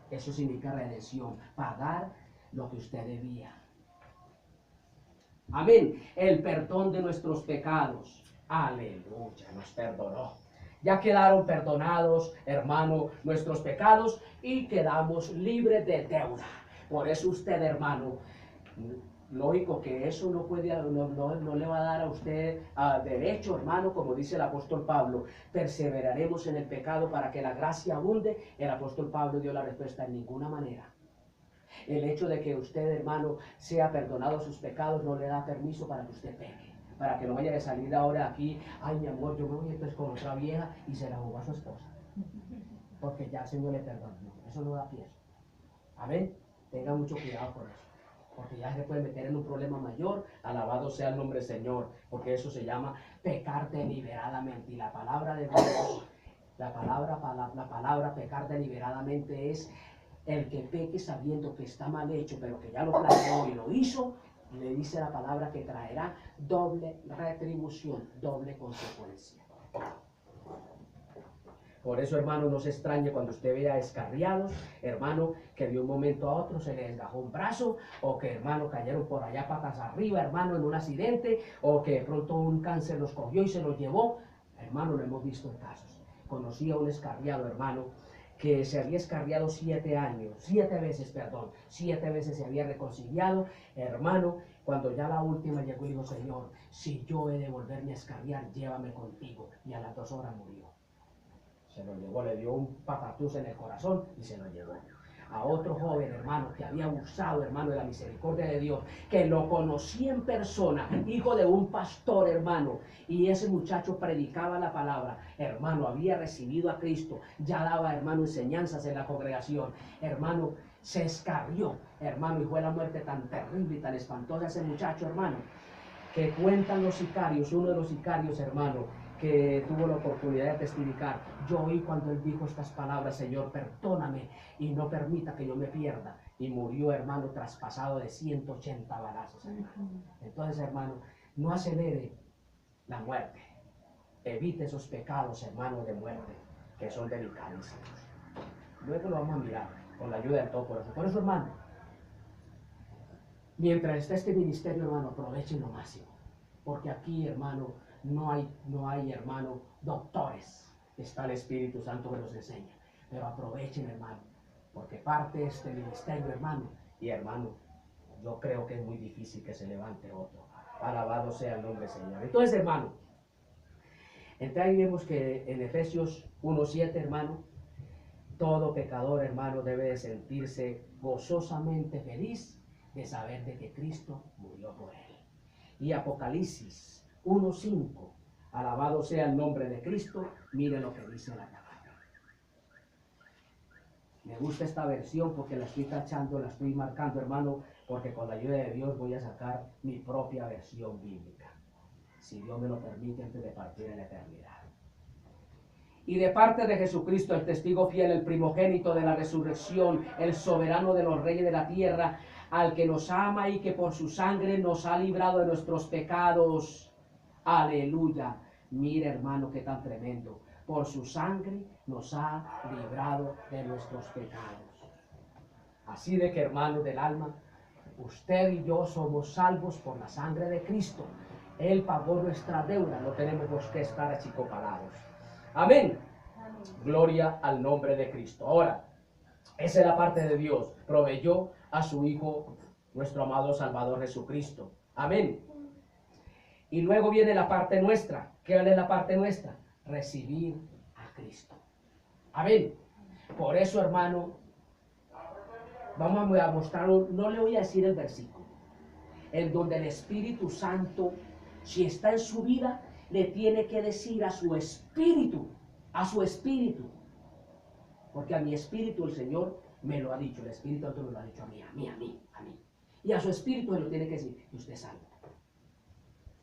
Eso significa redención, pagar lo que usted debía. Amén. El perdón de nuestros pecados. Aleluya, nos perdonó. Ya quedaron perdonados, hermano, nuestros pecados y quedamos libres de deuda. Por eso usted, hermano, lógico que eso no puede, no le va a dar a usted derecho, hermano, como dice el apóstol Pablo. Perseveraremos en el pecado para que la gracia abunde. El apóstol Pablo dio la respuesta: en ninguna manera. El hecho de que usted, hermano, sea perdonado sus pecados no le da permiso para que usted peque. Para que no vaya a salir ahora aquí, ay mi amor, yo me voy entonces con otra vieja y se la jugó a su esposa. Porque ya el Señor le perdonó. Eso no da pie. Amén. Tenga mucho cuidado con eso. Porque ya se puede meter en un problema mayor. Alabado sea el nombre del Señor. Porque eso se llama pecar deliberadamente. Y la palabra de Dios, la palabra pecar deliberadamente es el que peque sabiendo que está mal hecho, pero que ya lo planeó y lo hizo. Le dice la palabra que traerá doble retribución, doble consecuencia. Por eso, hermano, no se extrañe cuando usted vea escarriados, hermano, que de un momento a otro se le desgajó un brazo, o que, hermano, cayeron por allá patas arriba, hermano, en un accidente, o que de pronto un cáncer los cogió y se los llevó. Hermano, lo hemos visto en casos. Conocí a un escarriado, hermano, que se había escarriado 7 años, 7 veces, perdón, 7 veces se había reconciliado, hermano. Cuando ya la última llegó y dijo: Señor, si yo he de volverme a escarriar, llévame contigo. Y a las 2 horas murió. Se lo llevó, le dio un patatús en el corazón y se lo llevó. A otro joven, hermano, que había abusado, hermano, de la misericordia de Dios, que lo conocí en persona, hijo de un pastor, hermano, y ese muchacho predicaba la palabra, hermano, había recibido a Cristo, ya daba, hermano, enseñanzas en la congregación, hermano, se escarrió, hermano, y fue la muerte tan terrible y tan espantosa ese muchacho, hermano, que cuentan los sicarios, uno de los sicarios, hermano, que tuvo la oportunidad de testificar: yo oí cuando él dijo estas palabras: Señor, perdóname y no permita que yo me pierda. Y murió, hermano, traspasado de 180 balazos, hermano. Entonces, hermano, no acelere la muerte. Evite esos pecados, hermano, de muerte, que son delicados. Luego lo vamos a mirar con la ayuda del Todopoderoso. Por eso, hermano, mientras esté este ministerio, hermano, aprovechen lo máximo. Porque aquí, hermano, no hay, hermano, doctores. Está el Espíritu Santo que nos enseña. Pero aprovechen, hermano, porque parte de este ministerio, hermano. Y, hermano, yo creo que es muy difícil que se levante otro. Alabado sea el nombre del Señor. Entonces, hermano, ahí vemos que en Efesios 1:7, hermano, todo pecador, hermano, debe de sentirse gozosamente feliz de saber de que Cristo murió por él. Y Apocalipsis 1:5, alabado sea el nombre de Cristo. Mire lo que dice la palabra. Me gusta esta versión porque la estoy tachando, la estoy marcando, hermano, porque con la ayuda de Dios voy a sacar mi propia versión bíblica, si Dios me lo permite, antes de partir en la eternidad. Y de parte de Jesucristo, el testigo fiel, el primogénito de la resurrección, el soberano de los reyes de la tierra, al que nos ama y que por su sangre nos ha librado de nuestros pecados. Aleluya. Mire, hermano, qué tan tremendo. Por su sangre nos ha librado de nuestros pecados. Así de que, hermano del alma, usted y yo somos salvos por la sangre de Cristo. Él pagó nuestra deuda, no tenemos que estar achicopalados. Amén. Amén. Gloria al nombre de Cristo. Ahora, esa es la parte de Dios. Proveyó a su Hijo, nuestro amado Salvador Jesucristo. Amén. Y luego viene la parte nuestra. ¿Qué es la parte nuestra? Recibir a Cristo. Amén. Por eso, hermano, vamos a mostrar, no le voy a decir el versículo, en donde el Espíritu Santo si está en su vida, le tiene que decir a su espíritu, porque a mi espíritu el Señor me lo ha dicho, el Espíritu Santo me lo ha dicho a mí. Y a su espíritu me lo tiene que decir, que usted es salvo,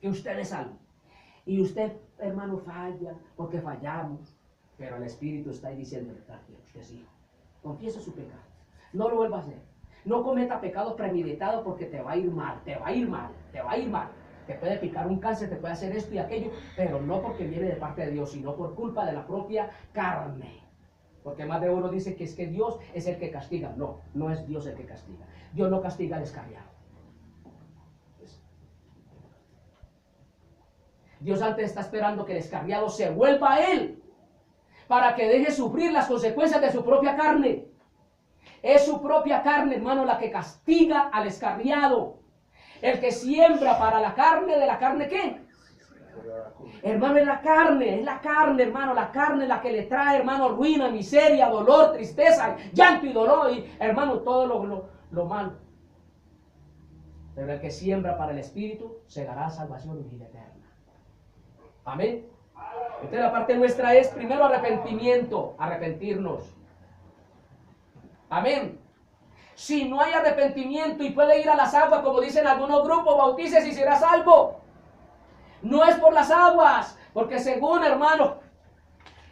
que usted es salvo. Y usted, hermano, falla, porque fallamos, pero el Espíritu está ahí diciendo, tranquilo, usted sí, confiese su pecado, no lo vuelva a hacer, no cometa pecados premeditados porque te va a ir mal, te puede picar un cáncer, te puede hacer esto y aquello, pero no porque viene de parte de Dios, sino por culpa de la propia carne. Porque más de uno dice que es que Dios es el que castiga. No, no es Dios el que castiga. Dios no castiga al descarriado. Dios antes está esperando que el descarriado se vuelva a Él, para que deje sufrir las consecuencias de su propia carne. Es su propia carne, hermano, la que castiga al descarriado. El que siembra para la carne, ¿de la carne qué? Hermano, es la carne, hermano, la carne es la que le trae, hermano, ruina, miseria, dolor, tristeza, llanto y dolor, y hermano, todo lo malo. Pero el que siembra para el Espíritu, segará salvación y vida eterna. Amén. Entonces la parte nuestra es primero arrepentimiento, arrepentirnos. Amén. Si no hay arrepentimiento y puede ir a las aguas, como dicen algunos grupos, bautícese y será salvo. No es por las aguas, porque según, hermano,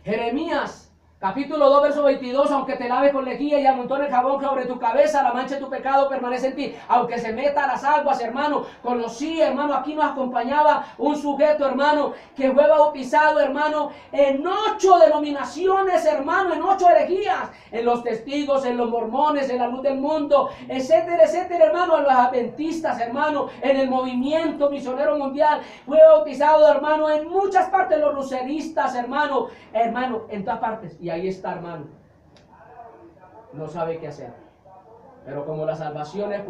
Jeremías, capítulo 2, verso 22, aunque te lave con lejía y amontone el jabón sobre tu cabeza, la mancha de tu pecado permanece en ti. Aunque se meta a las aguas, hermano, conocí, hermano, aquí nos acompañaba un sujeto, hermano, que fue bautizado, hermano, en 8 denominaciones, hermano, en 8 herejías, en los testigos, en los mormones, en la luz del mundo, etcétera, etcétera, hermano, en los adventistas, hermano, en el movimiento misionero mundial, fue bautizado, hermano, en muchas partes, los luceristas, hermano, en todas partes. Y ahí está, hermano, no sabe qué hacer. Pero como la salvación es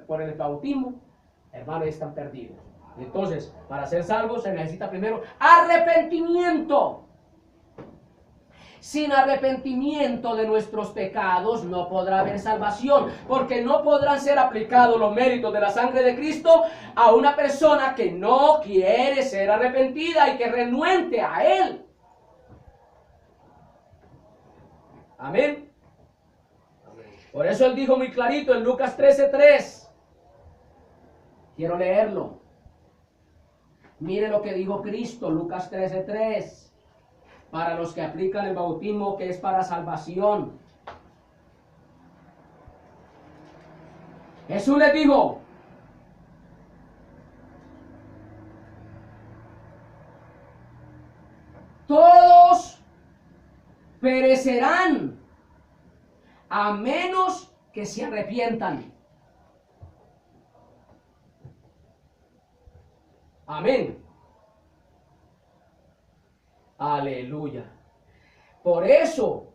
por el bautismo, hermano, están perdidos. Entonces, para ser salvos se necesita primero arrepentimiento. Sin arrepentimiento de nuestros pecados no podrá haber salvación, porque no podrán ser aplicados los méritos de la sangre de Cristo a una persona que no quiere ser arrepentida y que renuente a Él. Amén. Por eso Él dijo muy clarito en Lucas 13:3. Quiero leerlo. Mire lo que dijo Cristo, Lucas 13:3. Para los que aplican el bautismo que es para salvación. Jesús les dijo: todos perecerán a menos que se arrepientan. Amén. Aleluya. Por eso,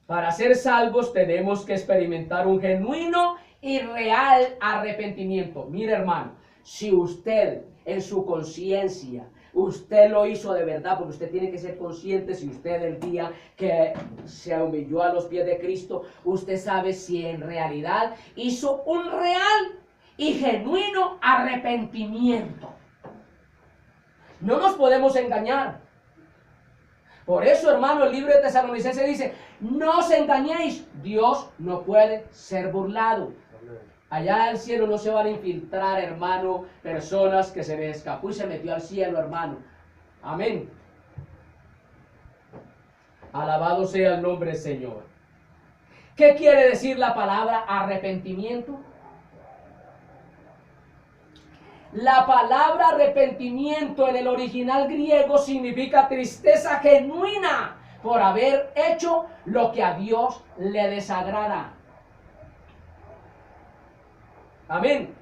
para ser salvos tenemos que experimentar un genuino y real arrepentimiento. Mire, hermano, si usted en su conciencia, usted lo hizo de verdad, porque usted tiene que ser consciente, si usted el día que se humilló a los pies de Cristo, usted sabe si en realidad hizo un real y genuino arrepentimiento. No nos podemos engañar. Por eso, hermano, el libro de Tesalonicenses dice: no os engañéis, Dios no puede ser burlado. Allá al cielo no se van a infiltrar, hermano, personas que se le escapó y se metió al cielo, hermano. Amén. Alabado sea el nombre del Señor. ¿Qué quiere decir la palabra arrepentimiento? La palabra arrepentimiento en el original griego significa tristeza genuina por haber hecho lo que a Dios le desagrada. Amén.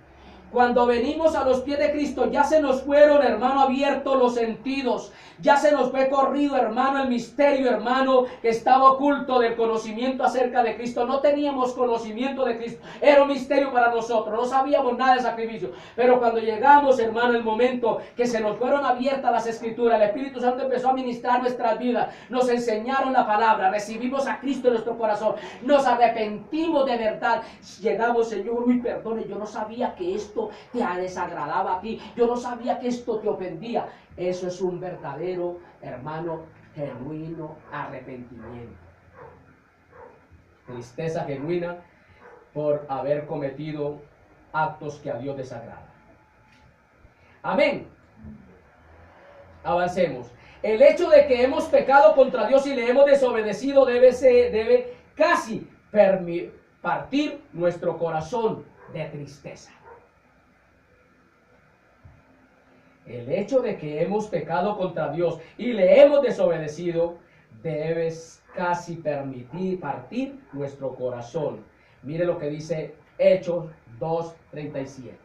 Cuando venimos a los pies de Cristo ya se nos fueron, hermano, abiertos los sentidos. Ya se nos fue corrido, hermano, el misterio, hermano, que estaba oculto del conocimiento acerca de Cristo. No teníamos conocimiento de Cristo. Era un misterio para nosotros. No sabíamos nada de sacrificio. Pero cuando llegamos, hermano, el momento que se nos fueron abiertas las escrituras, el Espíritu Santo empezó a ministrar nuestras vidas. Nos enseñaron la palabra. Recibimos a Cristo en nuestro corazón. Nos arrepentimos de verdad. Llegamos, Señor, uy, perdone, yo no sabía que esto te desagradaba a ti. Yo no sabía que esto te ofendía. Eso es un verdadero, hermano, genuino arrepentimiento. Tristeza genuina por haber cometido actos que a Dios desagradan. Amén. Avancemos. El hecho de que hemos pecado contra Dios y le hemos desobedecido debe casi partir nuestro corazón de tristeza. El hecho de que hemos pecado contra Dios y le hemos desobedecido debe casi partir nuestro corazón. Mire lo que dice Hechos 2:37.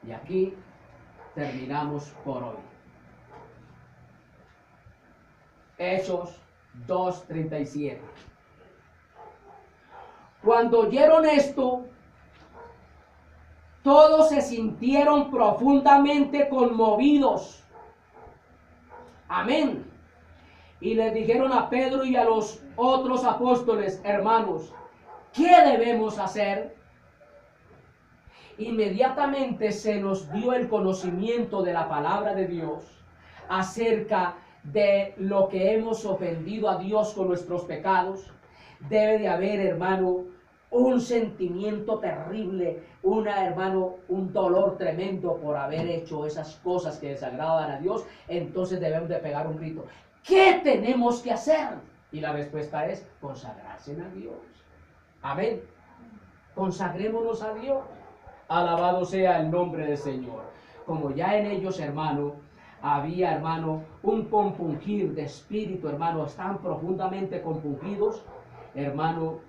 Y aquí terminamos por hoy. Hechos 2:37. Cuando oyeron esto, todos se sintieron profundamente conmovidos. Amén. Y les dijeron a Pedro y a los otros apóstoles: hermanos, ¿qué debemos hacer? Inmediatamente se nos dio el conocimiento de la palabra de Dios acerca de lo que hemos ofendido a Dios con nuestros pecados. Debe de haber, hermano, un sentimiento terrible, un dolor tremendo por haber hecho esas cosas que desagradan a Dios. Entonces debemos de pegar un grito: ¿qué tenemos que hacer? Y la respuesta es consagrarse a Dios. Amén. Consagrémonos a Dios. Alabado sea el nombre del Señor. Como ya en ellos, hermano, había, hermano, un compungir de espíritu, hermano, están profundamente compungidos, hermano,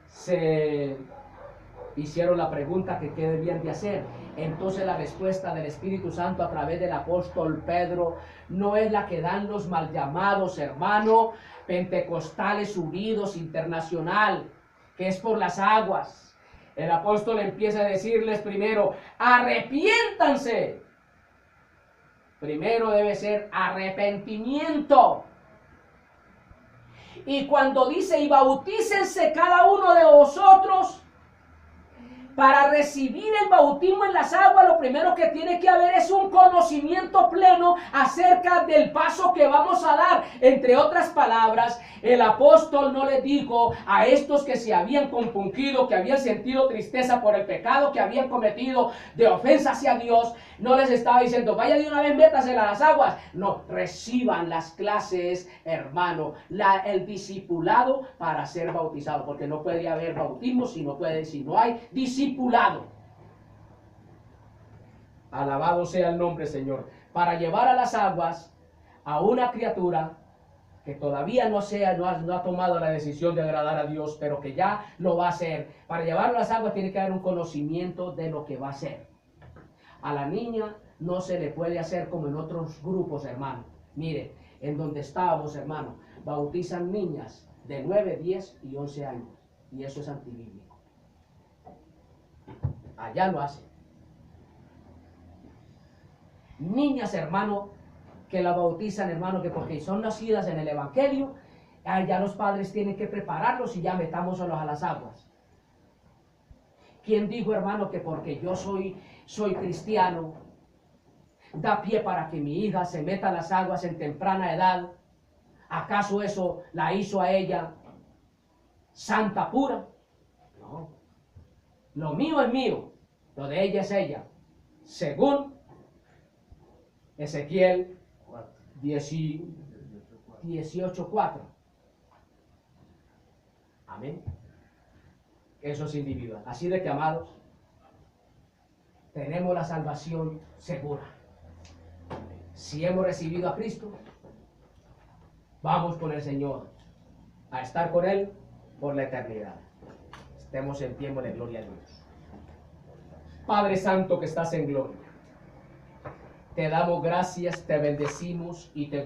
se hicieron la pregunta que qué debían de hacer. Entonces la respuesta del Espíritu Santo a través del apóstol Pedro no es la que dan los mal llamados, hermano, pentecostales unidos internacional, que es por las aguas. El apóstol empieza a decirles primero: arrepiéntanse. Primero debe ser arrepentimiento. Y cuando dice: y bautícense cada uno de vosotros, para recibir el bautismo en las aguas, lo primero que tiene que haber es un conocimiento pleno acerca del paso que vamos a dar. Entre otras palabras, el apóstol no le dijo a estos que se habían compungido, que habían sentido tristeza por el pecado que habían cometido de ofensa hacia Dios, no les estaba diciendo: vaya de una vez, métasela a las aguas. No, reciban las clases, hermano, el discipulado para ser bautizado, porque no puede haber bautismo si no hay discipulado. Alabado sea el nombre, Señor. Para llevar a las aguas a una criatura que todavía no ha tomado la decisión de agradar a Dios, pero que ya lo va a hacer. Para llevarlo a las aguas tiene que haber un conocimiento de lo que va a hacer. A la niña no se le puede hacer como en otros grupos, hermano. Mire, en donde estábamos, hermano, bautizan niñas de 9, 10 y 11 años. Y eso es antibíblico. Allá lo hacen. Niñas, hermano, que la bautizan, hermano, que porque son nacidas en el Evangelio, ya los padres tienen que prepararlos y ya metámoselos a las aguas. ¿Quién dijo, hermano, que porque yo soy cristiano, da pie para que mi hija se meta a las aguas en temprana edad? ¿Acaso eso la hizo a ella santa pura? No. Lo mío es mío, lo de ella es ella. Según Ezequiel 18:4. Amén. Eso es individual. Así de que, amados, tenemos la salvación segura. Si hemos recibido a Cristo, vamos con el Señor a estar con Él por la eternidad. Estemos en tiempo de gloria a Dios. Padre Santo que estás en gloria, te damos gracias, te bendecimos y te